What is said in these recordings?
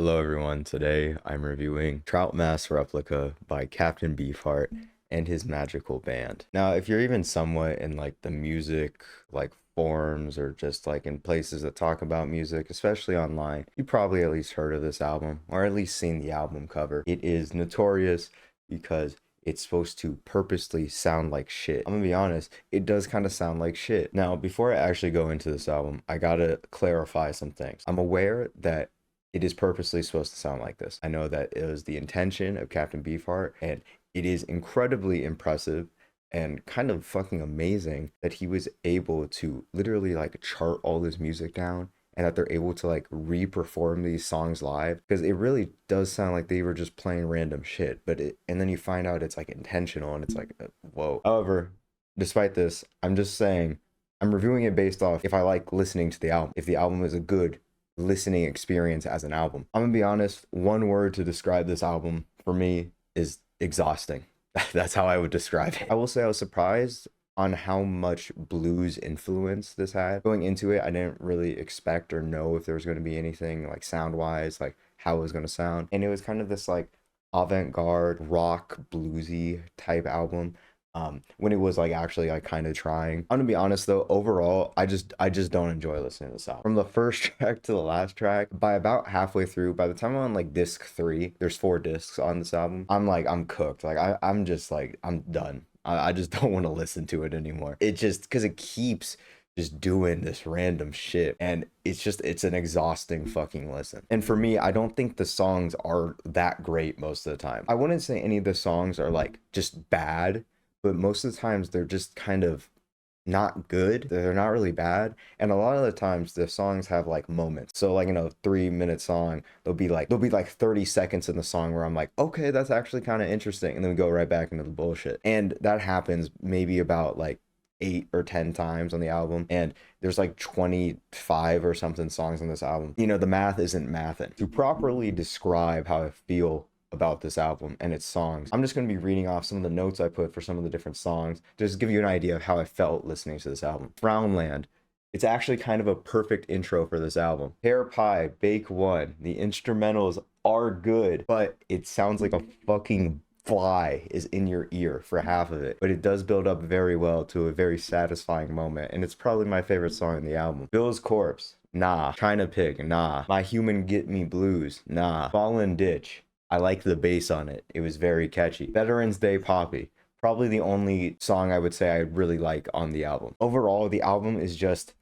Hello everyone, today I'm reviewing Trout Mask Replica by Captain Beefheart and his magical band. Now, if you're even somewhat in like the music forums or just like in places that talk about music, especially online, you probably at least heard of this album or at least seen the album cover. It is notorious because it's supposed to purposely sound like shit. I'm gonna be honest, it does kind of sound like shit. Now, before I actually go into this album, I gotta clarify some things. I'm aware that it is purposely supposed to sound like this. I know that it was the intention of Captain Beefheart, and it is incredibly impressive and kind of fucking amazing that he was able to literally like chart all this music down and that they're able to like re-perform these songs live, because it really does sound like they were just playing random shit, and then you find out it's like intentional and it's like whoa. However, despite this, I'm just saying I'm reviewing it based off if I like listening to the album, if the album is a good listening experience as an album. I'm gonna be honest, one word to describe this album for me is exhausting. That's how I would describe it. I will say I was surprised on how much blues influence this had. Going into it, I didn't really expect or know if there was going to be anything like sound wise, like how it was going to sound. And it was kind of this like avant-garde rock bluesy type album. When it was like actually like kind of trying. I'm gonna be honest though, overall, I just don't enjoy listening to this album. From the first track to the last track, by about halfway through, by the time I'm on like disc 3, there's 4 discs on this album, I'm cooked. Like I'm just like, I'm done. I just don't want to listen to it anymore. It just, because it keeps just doing this random shit, and it's an exhausting fucking listen. And for me, I don't think the songs are that great most of the time. I wouldn't say any of the songs are like just bad, but most of the times they're just kind of not good. They're not really bad. And a lot of the times the songs have like moments. So like in a 3-minute song, there'll be like 30 seconds in the song where I'm like, okay, that's actually kind of interesting. And then we go right back into the bullshit. And that happens maybe about like 8 or 10 times on the album, and there's like 25 or something songs on this album. You know, the math isn't mathin'. To properly describe how I feel about this album and its songs, I'm just going to be reading off some of the notes I put for some of the different songs, just to give you an idea of how I felt listening to this album. Frownland. It's actually kind of a perfect intro for this album. Pear Pie, Bake One. The instrumentals are good, but it sounds like a fucking fly is in your ear for half of it, but it does build up very well to a very satisfying moment, and it's probably my favorite song in the album. Bill's Corpse, nah. China Pig, nah. My Human Get Me Blues, nah. Fallen Ditch, I like the bass on it. It was very catchy. Veterans Day Poppy, probably the only song I would say I really like on the album. Overall, the album is just,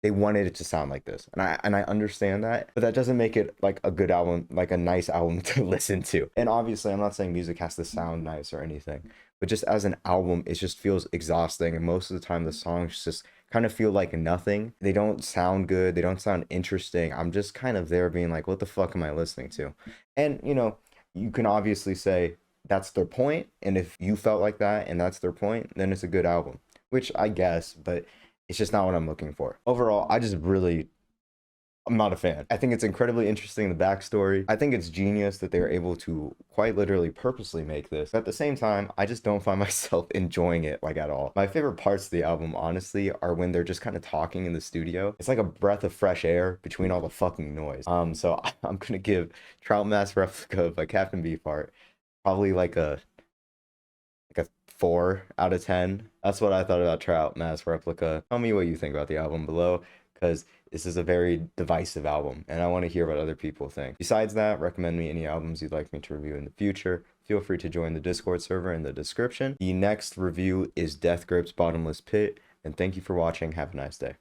they wanted it to sound like this, and I understand that, but that doesn't make it like a good album, like a nice album to listen to. And obviously I'm not saying music has to sound nice or anything, but just as an album, it just feels exhausting, and most of the time the songs just kind of feel like nothing. They don't sound good, they don't sound interesting. I'm just kind of there being like, what the fuck am I listening to? And you know, you can obviously say that's their point, and if you felt like that and that's their point, then it's a good album, which I guess, but it's just not what I'm looking for. Overall, I'm not a fan. I think it's incredibly interesting, the backstory. I think it's genius that they were able to quite literally purposely make this. But at the same time, I just don't find myself enjoying it like at all. My favorite parts of the album, honestly, are when they're just kind of talking in the studio. It's like a breath of fresh air between all the fucking noise. So I'm gonna give Trout Mask Replica by Captain Beefheart probably like a 4 out of 10. That's what I thought about Trout Mask Replica. Tell me what you think about the album below, because this is a very divisive album, and I want to hear what other people think. Besides that, recommend me any albums you'd like me to review in the future. Feel free to join the Discord server in the description. The next review is Death Grip's Bottomless Pit, and thank you for watching. Have a nice day.